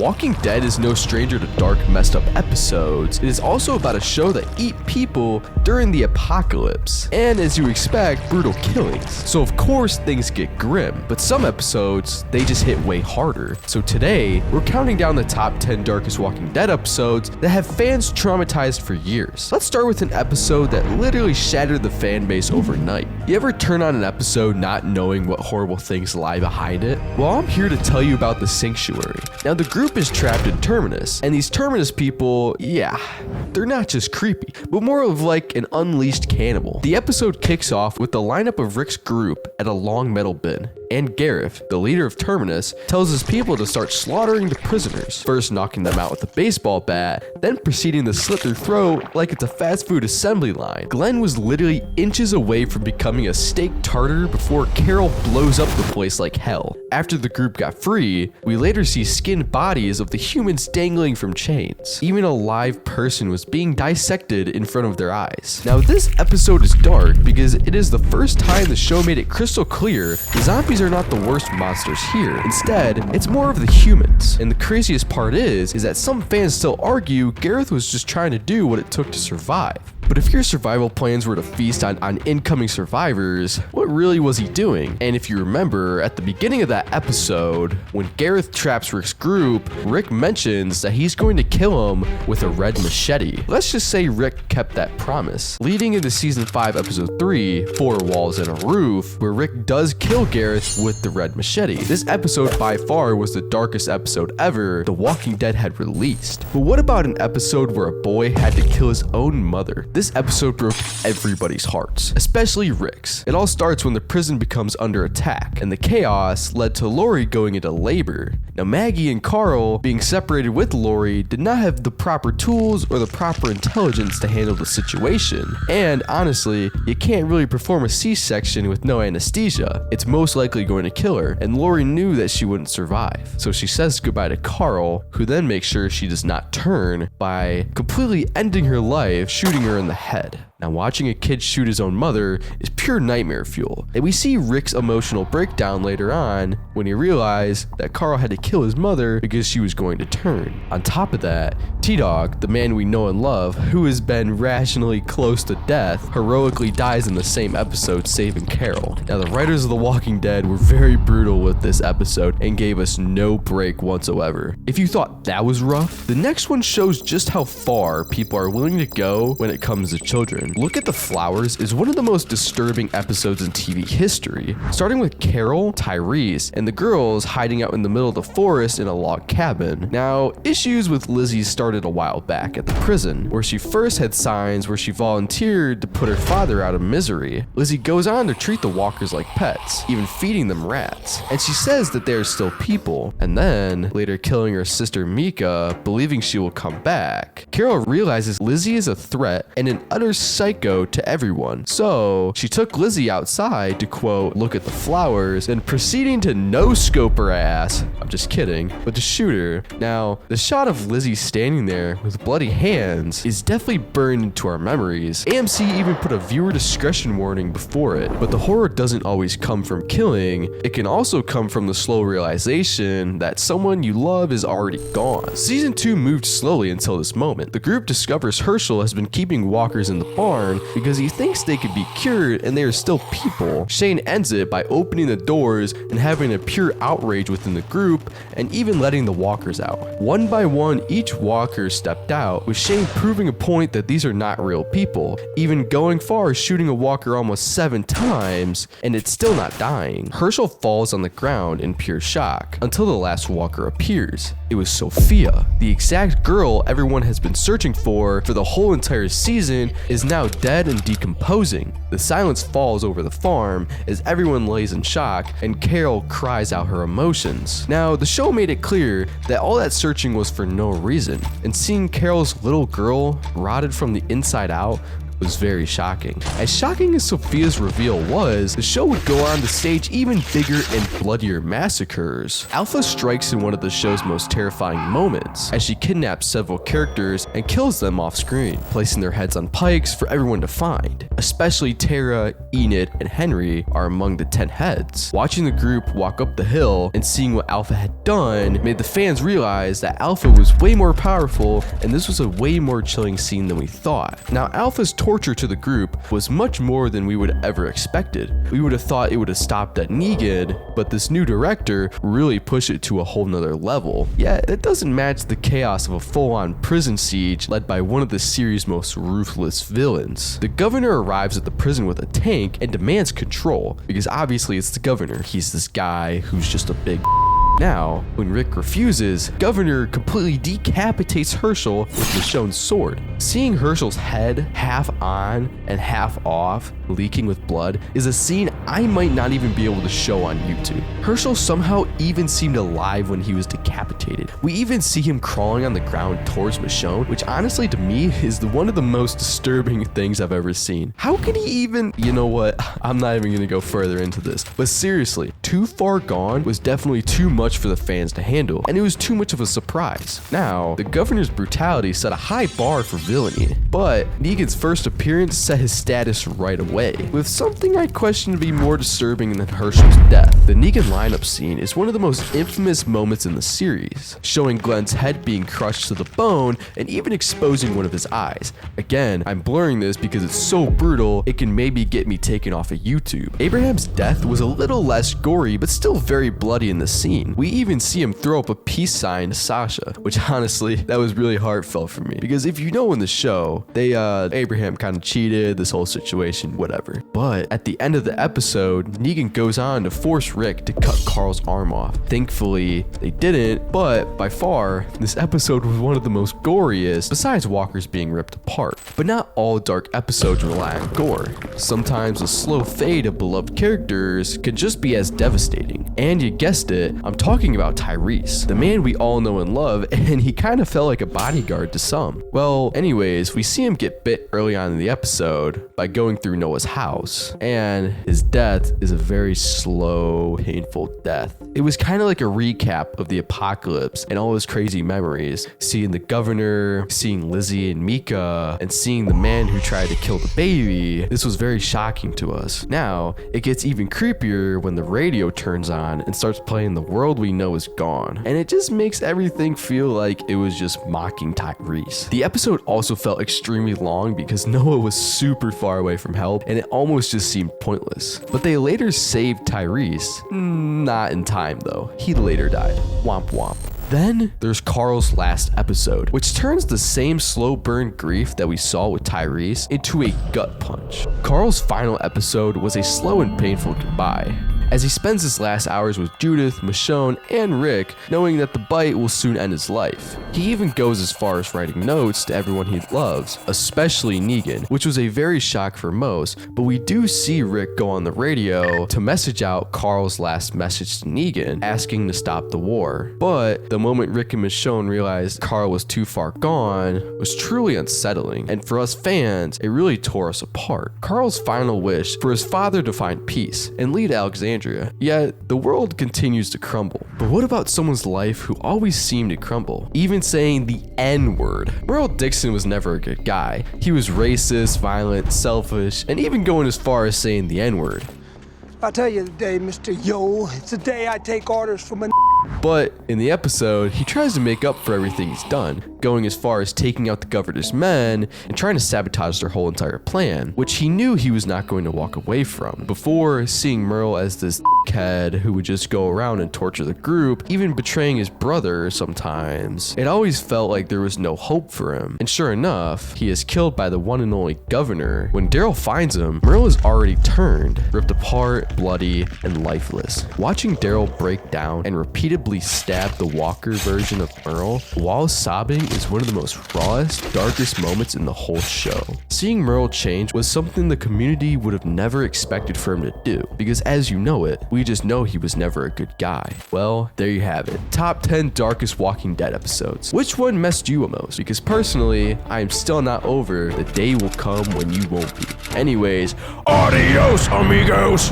Walking Dead is no stranger to dark, messed up episodes. It is also about a show that eat people during the apocalypse, and as you expect, brutal killings. So of course things get grim, but some episodes, they just hit way harder. So today, we're counting down the top 10 darkest Walking Dead episodes that have fans traumatized for years. Let's start with an episode that literally shattered the fan base overnight. You ever turn on an episode not knowing what horrible things lie behind it? Well, I'm here to tell you about The Sanctuary. Now, the group is trapped in Terminus, and these Terminus people, yeah, they're not just creepy, but more of like an unleashed cannibal. The episode kicks off with the lineup of Rick's group at a long metal bin, and Gareth, the leader of Terminus, tells his people to start slaughtering the prisoners, first knocking them out with a baseball bat, then proceeding to slit their throat like it's a fast food assembly line. Glenn was literally inches away from becoming a steak tartar before Carol blows up the place like hell. After the group got free, we later see skinned bodies of the humans dangling from chains. Even a live person was being dissected in front of their eyes. Now, this episode is dark because it is the first time the show made it crystal clear the zombies are not the worst monsters here. Instead, it's more of the humans. And the craziest part is that some fans still argue Gareth was just trying to do what it took to survive. But if your survival plans were to feast on incoming survivors, what really was he doing? And if you remember, at the beginning of that episode, when Gareth traps Rick's group, Rick mentions that he's going to kill him with a red machete. Let's just say Rick kept that promise. Leading into season 5, episode 3, 4 Walls and a Roof, where Rick does kill Gareth with the red machete. This episode by far was the darkest episode ever The Walking Dead had released. But what about an episode where a boy had to kill his own mother? This episode broke everybody's hearts, especially Rick's. It all starts when the prison becomes under attack, and the chaos led to Lori going into labor. Now, Maggie and Carl, being separated with Lori, did not have the proper tools or the proper intelligence to handle the situation. And honestly, you can't really perform a C-section with no anesthesia. It's most likely going to kill her, and Lori knew that she wouldn't survive. So she says goodbye to Carl, who then makes sure she does not turn by completely ending her life, shooting her in the head. Now, watching a kid shoot his own mother is pure nightmare fuel. And we see Rick's emotional breakdown later on when he realized that Carl had to kill his mother because she was going to turn. On top of that, T-Dog, the man we know and love, who has been rationally close to death, heroically dies in the same episode, saving Carol. Now, the writers of The Walking Dead were very brutal with this episode and gave us no break whatsoever. If you thought that was rough, the next one shows just how far people are willing to go when it comes to children. Look at the Flowers is one of the most disturbing episodes in TV history, starting with Carol, Tyreese, and the girls hiding out in the middle of the forest in a log cabin. Now, issues with Lizzie started a while back at the prison, where she first had signs where she volunteered to put her father out of misery. Lizzie goes on to treat the walkers like pets, even feeding them rats, and she says that they are still people, and then later killing her sister Mika, believing she will come back. Carol realizes Lizzie is a threat and an utter psycho to everyone. So she took Lizzie outside to, quote, look at the flowers, then proceeding to no-scope her ass. I'm just kidding, but to shoot her. Now, the shot of Lizzie standing there with bloody hands is definitely burned into our memories. AMC even put a viewer discretion warning before it, but the horror doesn't always come from killing. It can also come from the slow realization that someone you love is already gone. Season 2 moved slowly until this moment. The group discovers Herschel has been keeping walkers in the barn because he thinks they could be cured and they are still people. Shane ends it by opening the doors and having a pure outrage within the group and even letting the walkers out. One by one, each walker stepped out, with Shane proving a point that these are not real people, even going far as shooting a walker almost 7 times and it's still not dying. Herschel falls on the ground in pure shock until the last walker appears. It was Sophia, the exact girl everyone has been searching for the whole entire season, is now dead and decomposing. The silence falls over the farm as everyone lays in shock and Carol cries out her emotions. Now, the show made it clear that all that searching was for no reason, and seeing Carol's little girl rotted from the inside out was very shocking. As shocking as Sophia's reveal was, the show would go on to stage even bigger and bloodier massacres. Alpha strikes in one of the show's most terrifying moments, as she kidnaps several characters and kills them off screen, placing their heads on pikes for everyone to find. Especially Tara, Enid, and Henry are among the 10 heads. Watching the group walk up the hill and seeing what Alpha had done made the fans realize that Alpha was way more powerful, and this was a way more chilling scene than we thought. Now, Alpha's torture to the group was much more than we would have ever expected. We would have thought it would have stopped at Negan, but this new director really pushed it to a whole nother level. Yet, that doesn't match the chaos of a full-on prison siege led by one of the series' most ruthless villains. The governor arrives at the prison with a tank and demands control, because obviously it's the governor. He's this guy who's just a big Now, when Rick refuses, Governor completely decapitates Herschel with Michonne's sword. Seeing Herschel's head half on and half off, leaking with blood, is a scene I might not even be able to show on YouTube. Herschel somehow even seemed alive when he was decapitated. We even see him crawling on the ground towards Michonne, which honestly to me is one of the most disturbing things I've ever seen. How could he even, you know what, I'm not even gonna go further into this, but seriously, Too Far Gone was definitely too much for the fans to handle, and it was too much of a surprise. Now, the governor's brutality set a high bar for villainy, but Negan's first appearance set his status right away, with something I question to be more disturbing than Herschel's death. The Negan lineup scene is one of the most infamous moments in the series, showing Glenn's head being crushed to the bone and even exposing one of his eyes. Again, I'm blurring this because it's so brutal, it can maybe get me taken off of YouTube. Abraham's death was a little less gory, but still very bloody in the scene. We even see him throw up a peace sign to Sasha, which honestly, that was really heartfelt for me. Because if you know in the show, Abraham kind of cheated, this whole situation, whatever. But at the end of the episode, Negan goes on to force Rick to cut Carl's arm off. Thankfully, they didn't, but by far, this episode was one of the most goriest, besides Walker's being ripped apart. But not all dark episodes rely on gore. Sometimes a slow fade of beloved characters could just be as devastating. And you guessed it, I'm talking about Tyreese, the man we all know and love, and he kind of felt like a bodyguard to some. Well, anyways, we see him get bit early on in the episode by going through Noah's house, and his death is a very slow, painful death. It was kind of like a recap of the apocalypse and all those crazy memories, seeing the governor, seeing Lizzie and Mika, and seeing the man who tried to kill the baby. This was very shocking to us. Now, it gets even creepier when the radio turns on and starts playing The World We Know Is Gone, and it just makes everything feel like it was just mocking Tyreese. The episode also felt extremely long because Noah was super far away from help, and it almost just seemed pointless. But they later saved Tyreese. Not in time though. He later died. Womp womp. Then there's Carl's last episode, which turns the same slow burn grief that we saw with Tyreese into a gut punch. Carl's final episode was a slow and painful goodbye, as he spends his last hours with Judith, Michonne, and Rick, knowing that the bite will soon end his life. He even goes as far as writing notes to everyone he loves, especially Negan, which was a very shock for most, but we do see Rick go on the radio to message out Carl's last message to Negan, asking to stop the war. But the moment Rick and Michonne realized Carl was too far gone was truly unsettling, and for us fans, it really tore us apart. Carl's final wish for his father to find peace and lead Alexandria. Yet, the world continues to crumble. But what about someone's life who always seemed to crumble? Even saying the N-word. Merle Dixon was never a good guy. He was racist, violent, selfish, and even going as far as saying the N-word. I'll tell you the day, Mr. Yo. It's the day I take orders from a But in the episode, he tries to make up for everything he's done, going as far as taking out the governor's men and trying to sabotage their whole entire plan, which he knew he was not going to walk away from. Before seeing Merle as this head who would just go around and torture the group, even betraying his brother sometimes, it always felt like there was no hope for him. And sure enough, he is killed by the one and only governor. When Daryl finds him, Merle is already turned, ripped apart, bloody, and lifeless. Watching Daryl break down and repeatedly stab the Walker version of Merle while sobbing is one of the most rawest, darkest moments in the whole show. Seeing Merle change was something the community would have never expected for him to do, because as you know it, We just know he was never a good guy. Well, there you have it. Top 10 darkest Walking Dead episodes. Which one messed you most? Because personally, I am still not over the day will come when you won't be. Anyways, adios, amigos!